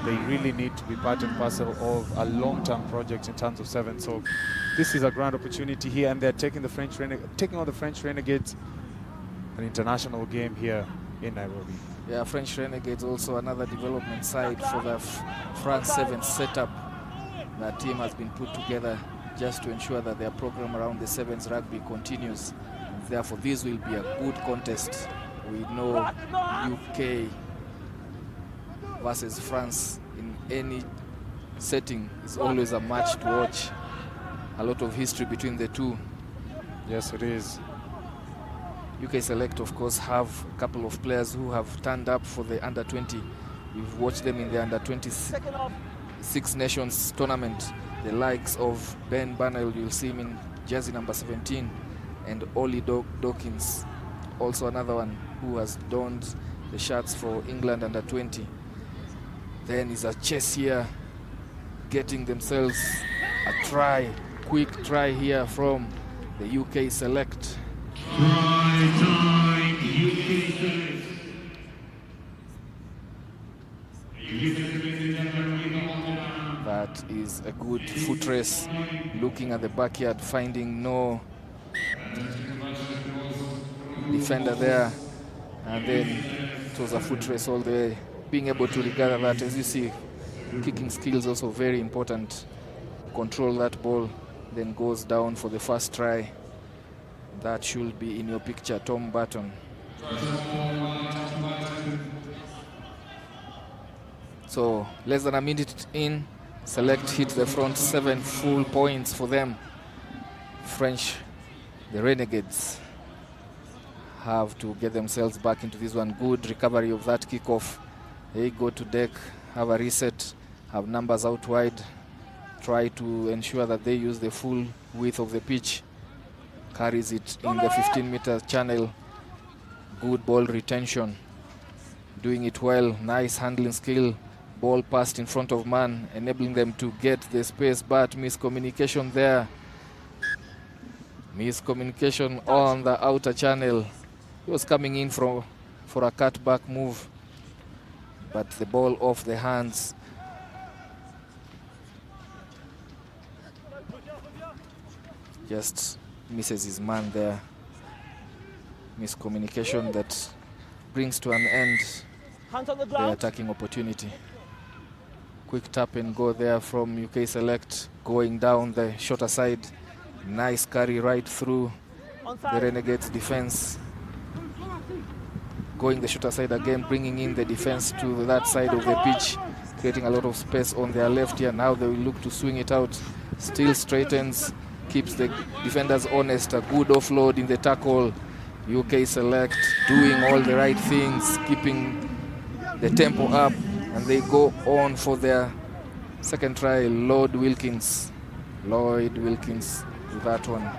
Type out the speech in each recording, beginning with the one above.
they really need to be part and parcel of a long-term project in terms of sevens. So this is a grand opportunity here, and they're taking on the French Renegades, an international game here in Nairobi. Yeah, French Renegades also another development side for the France Sevens setup. That team has been put together just to ensure that their program around the sevens rugby continues. Therefore, this will be a good contest. We know UK versus France in any setting is always a match to watch. A lot of history between the two. Yes, it is. UK Select, of course, have a couple of players who have turned up for the under-20. We've watched them in the under-26 Nations tournament. The likes of Ben Burnell, you'll see him in jersey number 17, and Ollie Dawkins, also another one who has donned the shirts for England under-20. Then is a chase here, getting themselves a try, quick try here from the UK Select. Time, UK Select. That is a good foot race, looking at the backyard, finding no defender there, and then it was a foot race all the way. Being able to recover that, as you see, kicking skills also very important. Control that ball, then goes down for the first try. That should be in your picture, Tom Burton. So less than a minute in, Select hit the front, 7 full points for them. French, the Renegades, have to get themselves back into this one. Good recovery of that kickoff. They go to deck, have a reset, have numbers out wide, try to ensure that they use the full width of the pitch. Carries it in the 15-meter channel. Good ball retention. Doing it well. Nice handling skill. Ball passed in front of man, enabling them to get the space, but miscommunication there. Miscommunication on the outer channel. He was coming in for a cutback move, but the ball off the hands. Just misses his man there. Miscommunication that brings to an end the attacking opportunity. Quick tap and go there from UK Select, going down the shorter side. Nice carry right through the Renegades defense. Going the shorter side again, bringing in the defense to that side of the pitch, creating a lot of space on their left here. Now they will look to swing it out. Still straightens, keeps the defenders honest. A good offload in the tackle. UK Select doing all the right things, keeping the tempo up, and they go on for their second try. Lloyd Wilkins with that one.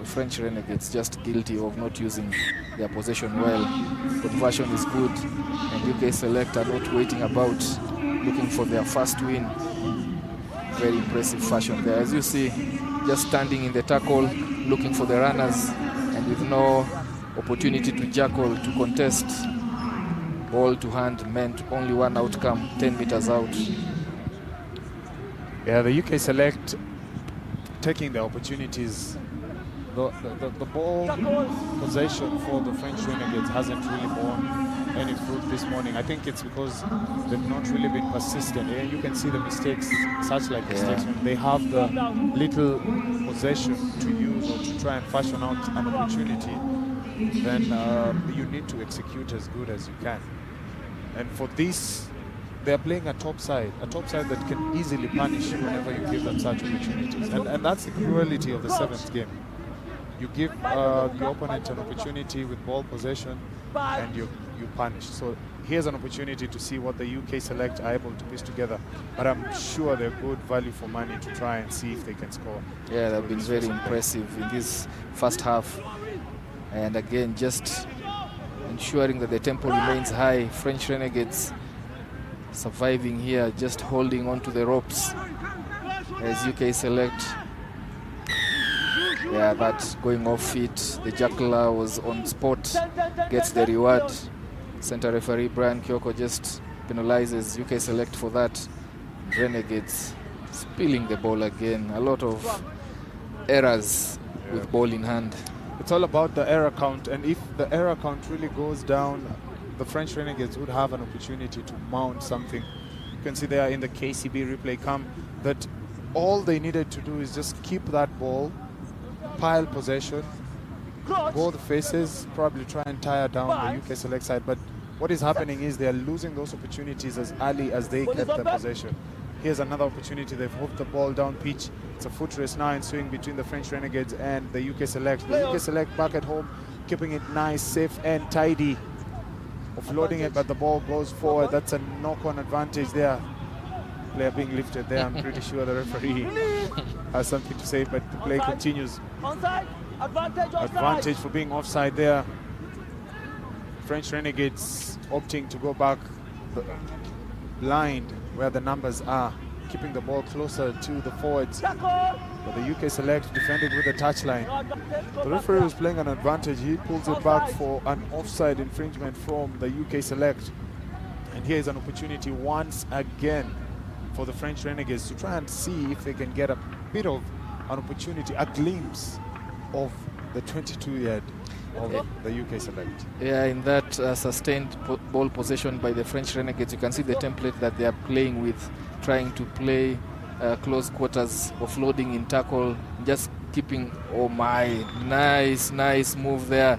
French Renegades just guilty of not using their possession well. Conversion is good, and UK Select are not waiting about, looking for their first win. Very impressive fashion there. As you see, just standing in the tackle, looking for the runners, and with no opportunity to jackal, to contest. Ball to hand meant only one outcome, 10 meters out. Yeah, the UK Select taking the opportunities. The ball possession for the French Renegades hasn't really borne any fruit this morning. I think it's because they've not really been persistent. Yeah, you can see the mistakes, such like mistakes, when they have the little possession to use or to try and fashion out an opportunity, then you need to execute as good as you can. And for this, they're playing a top side that can easily punish you whenever you give them such opportunities. And that's the cruelty of the seventh game. You give the opponent an opportunity with ball possession, and you punish. So here's an opportunity to see what the UK Select are able to piece together. But I'm sure they're good value for money to try and see if they can score. Yeah, they've been very impressive in this first half. And again, just ensuring that the tempo remains high. French Renegades surviving here, just holding on to the ropes as UK Select. Yeah, that's going off feet. The juggler was on spot, gets the reward. Center referee Brian Kyoko just penalizes UK Select for that. Renegades spilling the ball again. A lot of errors with ball in hand. It's all about the error count, and if the error count really goes down, the French Renegades would have an opportunity to mount something. You can see there in the KCB replay cam that all they needed to do is just keep that ball, pile possession, go the faces, probably try and tire down the UK Select side. But what is happening is they are losing those opportunities as early as they kept the possession. Here's another opportunity. They've hooked the ball down pitch. It's a foot race now ensuing between the French Renegades and the UK Select. The UK Select back at home, keeping it nice, safe and tidy. Offloading it, but the ball goes forward. That's a knock-on advantage there. Player being lifted there. I'm pretty sure the referee has something to say, but the play continues. Advantage for being offside there. French Renegades opting to go back blind where the numbers are, keeping the ball closer to the forwards. But the UK Select defended with a touchline. The referee was playing an advantage. He pulls it back for an offside infringement from the UK Select. And here is an opportunity once again for the French Renegades to try and see if they can get a bit of an opportunity, a glimpse of the 22-yard of the UK Select. Yeah, in that sustained ball possession by the French Renegades, you can see the template that they are playing with, trying to play close quarters, offloading in tackle, just keeping, oh my, nice move there.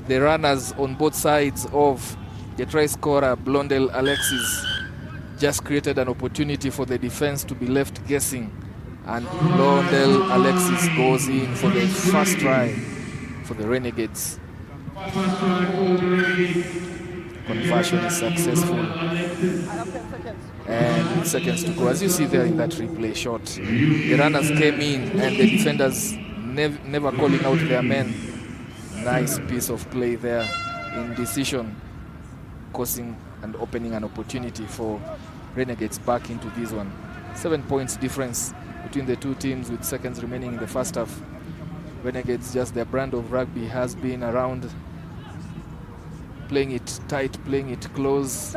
The runners on both sides of the try scorer, Blondel Alexis, just created an opportunity for the defense to be left guessing. And Blondel Alexis goes in for the first try for the Renegades. Conversion is successful. And with seconds to go, as you see there in that replay shot, the runners came in and the defenders never calling out their men. Nice piece of play there in decision, causing and opening an opportunity for Renegades back into this one. 7 points difference between the two teams with seconds remaining in the first half. Renegades, just their brand of rugby has been around playing it tight, playing it close,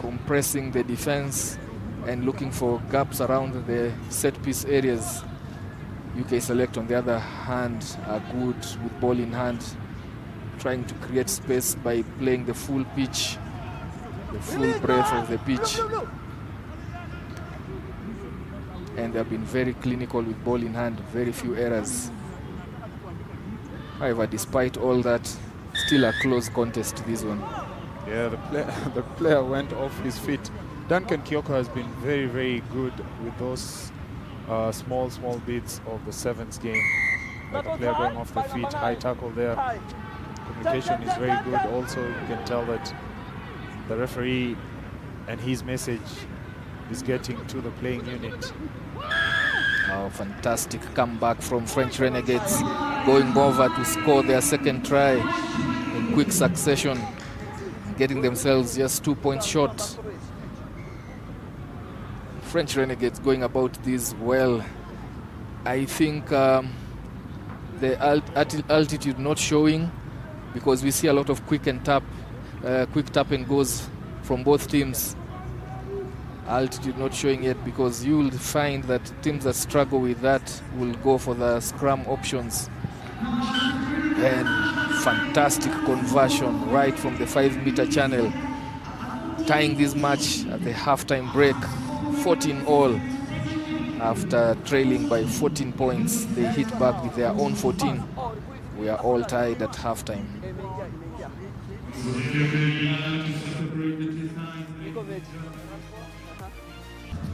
compressing the defense and looking for gaps around the set piece areas. UK Select, on the other hand, are good with ball in hand, trying to create space by playing the full pitch, the full breadth of the pitch. And they have been very clinical with ball in hand, very few errors. However, despite all that, still a close contest, this one. Yeah, the player went off his feet. Duncan Kioko has been very good with those small bits of the sevens game. Like a player going off the feet, high tackle there. Communication is very good. Also, you can tell that the referee and his message is getting to the playing unit. Oh, fantastic comeback from French Renegades, going over to score their second try in quick succession, getting themselves just 2 points short. French Renegades going about this well. I think the altitude not showing, because we see a lot of quick tap and goes from both teams. Altitude not showing yet, because you will find that teams that struggle with that will go for the scrum options. And fantastic conversion right from the 5-meter channel, tying this match at the halftime break, 14 all. After trailing by 14 points, they hit back with their own 14. We are all tied at halftime.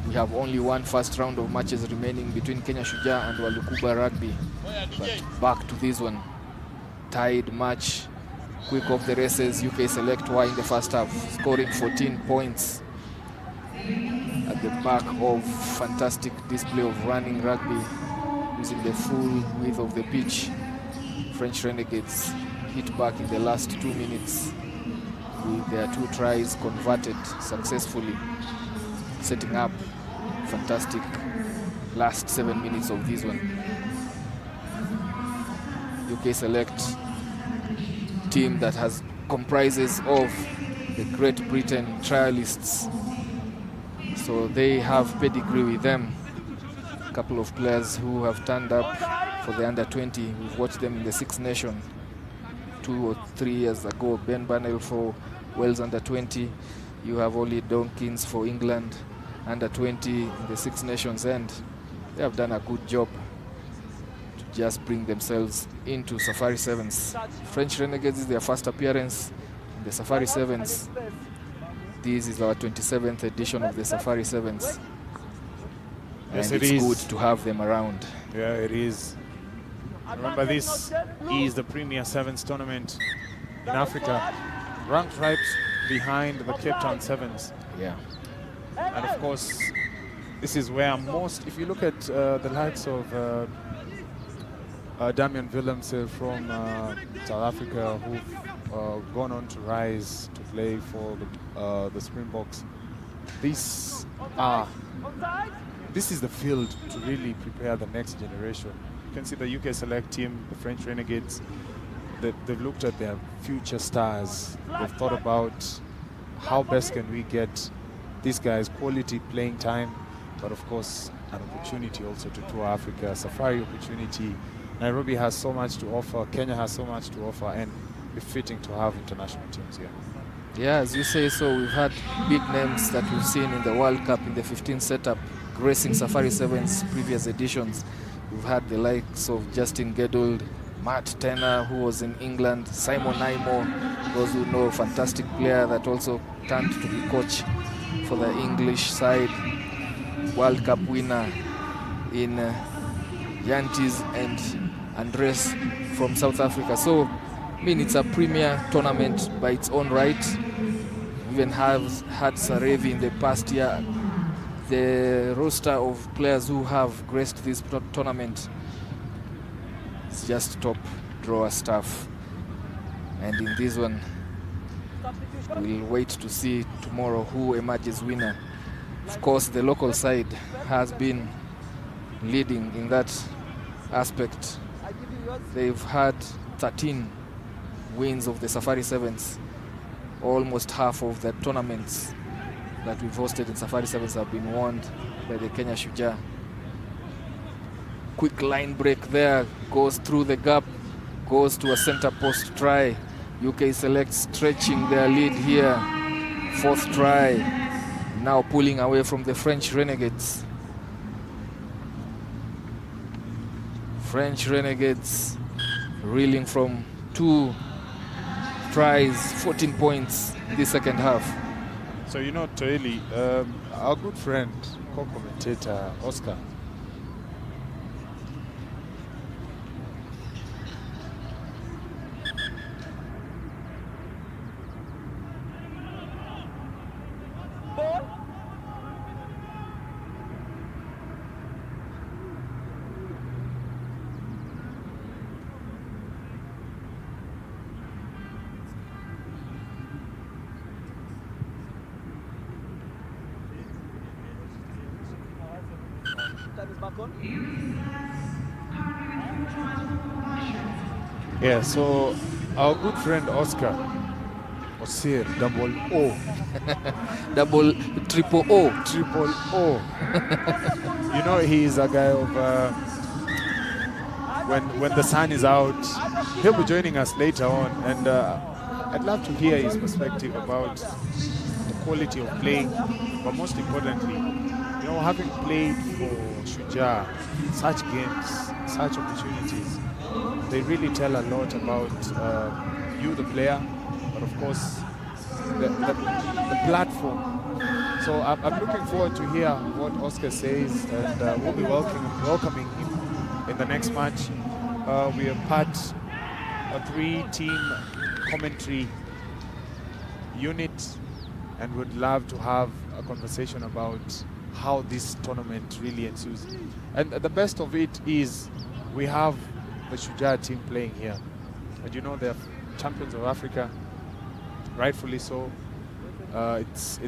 We have only one first round of matches remaining between Kenya Shujaa and Walukuba Rugby. But back to this one. Tied match. Quick off the races. UK Select were in the first half, scoring 14 points. At the back of fantastic display of running rugby, using the full width of the pitch. French Renegades hit back in the last 2 minutes with their 2 tries converted successfully, setting up fantastic last 7 minutes of this one. UK Select team that comprises of the Great Britain trialists. So they have pedigree with them. A couple of players who have turned up for the under-20. We've watched them in the Six Nations 2 or 3 years ago. Ben Burnell for Wales under-20. You have Ollie Dawkins for England under-20 in the Six Nations, and they have done a good job to just bring themselves into Safari Sevens. French Renegades is their first appearance in the Safari Sevens. This is our 27th edition of the Safari Sevens. Yes, and it's good to have them around. Yeah, it is. Remember, this is the Premier Sevens tournament in Africa, ranked right behind the Cape Town Sevens. Yeah. And of course, this is where most, if you look at the likes of Damian Willemse from South Africa, who've gone on to rise to play for the Springboks, this is the field to really prepare the next generation. You can see the UK select team, the French Renegades, they've looked at their future stars. They've thought about how best can we get these guys quality playing time, but of course an opportunity also to tour Africa, safari opportunity. Nairobi has so much to offer, Kenya has so much to offer, and it's fitting to have international teams here. Yeah, as you say so, we've had big names that we've seen in the World Cup in the 15 setup, gracing Safari Sevens previous editions. We've had the likes of Justin Geduld, Matt Tenner, who was in England, Simon Naimo, those who know, fantastic player that also turned to be coach for the English side, World Cup winner in Yantis and Andres from South Africa. So, I mean, it's a premier tournament by its own right. Even have had Sarevi in the past year. The roster of players who have graced this tournament is just top drawer stuff. And in this one, we'll wait to see tomorrow who emerges winner. Of course, the local side has been leading in that aspect. They've had 13 wins of the Safari Sevens. Almost half of the tournaments that we've hosted in Safari Sevens have been won by the Kenya Shujaa. Quick line break there, goes through the gap, goes to a center post try. UK Select stretching their lead here. Fourth try, now pulling away from the French Renegades. French Renegades reeling from 2 tries, 14 points in the second half. So, you know, Toeli, our good friend, co-commentator Oscar, yeah, so our good friend Oscar, Osir, double O. Double, triple O. Triple O. You know, he is a guy of, when the sun is out, he'll be joining us later on, and I'd love to hear his perspective about the quality of playing, but most importantly, you know, having played for Shujaa, such games, such opportunities, they really tell a lot about you, the player, but of course, the platform. So I'm looking forward to hear what Oscar says, and we'll be welcoming him in the next match. We are part a 3-team commentary unit, and would love to have a conversation about how this tournament really ensues. And the best of it is we have the Shujaa team playing here. And you know, they're champions of Africa, rightfully so. It's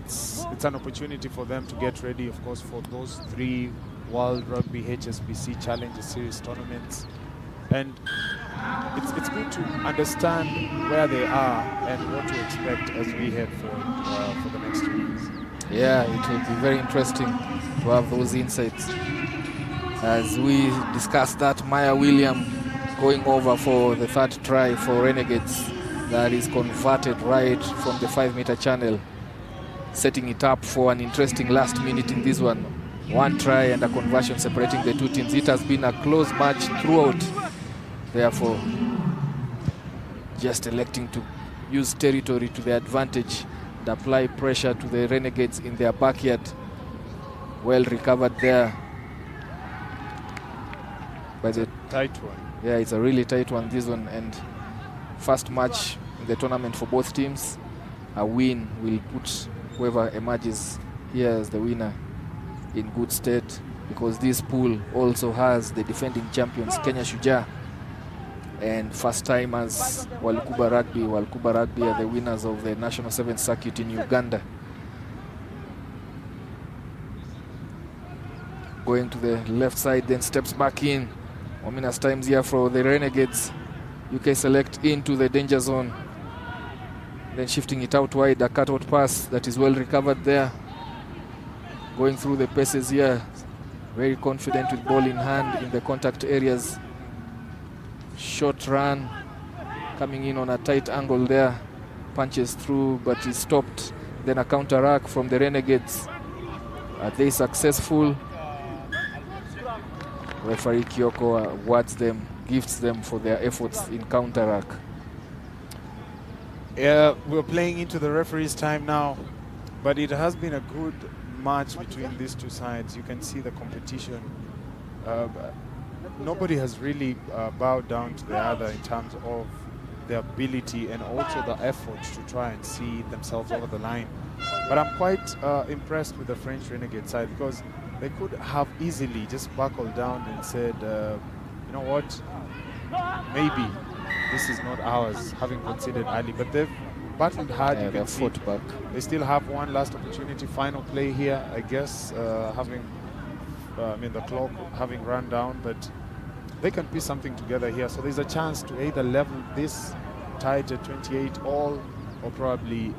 an opportunity for them to get ready, of course, for those 3 World Rugby HSBC Challenger Series tournaments. And it's good to understand where they are and what to expect as we head for the next 2 years. Yeah, it will be very interesting to have those insights. As we discussed that, Maya William going over for the third try for Renegades. That is converted right from the 5-meter channel, setting it up for an interesting last minute in this one. One try and a conversion separating the two teams. It has been a close match throughout. Therefore, just electing to use territory to their advantage and apply pressure to the Renegades in their backyard. Well recovered there by the tight one. Yeah, it's a really tight one, this one, and first match in the tournament for both teams. A win will put whoever emerges here as the winner in good stead, because this pool also has the defending champions Kenya Shujaa and first timers Walukuba Rugby. Walukuba Rugby are the winners of the National 7th Circuit in Uganda. Going to the left side, then steps back in. Ominous times here for the Renegades. UK select into the danger zone. Then shifting it out wide, a cutout pass that is well recovered there. Going through the paces here. Very confident with ball in hand in the contact areas. Short run. Coming in on a tight angle there. Punches through, but is stopped. Then a counter-attack from the Renegades. Are they successful? Referee Kyoko awards them, gifts them for their efforts in counter-attack. Yeah, we're playing into the referee's time now, but it has been a good match between these two sides. You can see the competition. Nobody has really bowed down to the other in terms of their ability and also the effort to try and see themselves over the line. But I'm quite impressed with the French Renegade side, because they could have easily just buckled down and said, you know what, maybe this is not ours, having conceded early. But they've battled hard. Yeah, you can see back. they still have one last opportunity. Final play here, I guess, having, the clock having run down, but they can piece something together here. So there's a chance to either level this tied at 28 all, or probably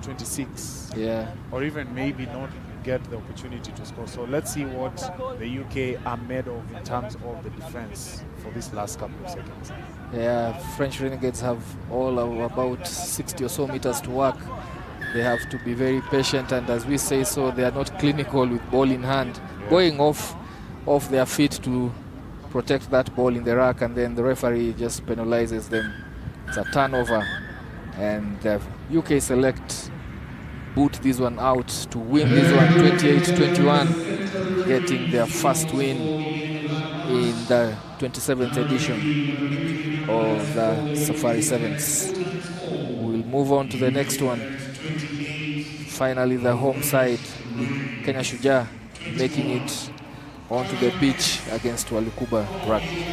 26. Yeah. Or even maybe not get the opportunity to score. So let's see what the UK are made of in terms of the defense for this last couple of seconds. Yeah, French Renegades have all of about 60 or so meters to work. They have to be very patient, and as we say so, they are not clinical with ball in hand. Yeah. Going off their feet to protect that ball in the rack, and then the referee just penalizes them. It's a turnover, and the UK select boot this one out to win this one 28-21, getting their first win in the 27th edition of the Safari Sevens. We'll move on to the next one. Finally, the home side, Kenya Shujaa, making it onto the pitch against Walukuba Rugby.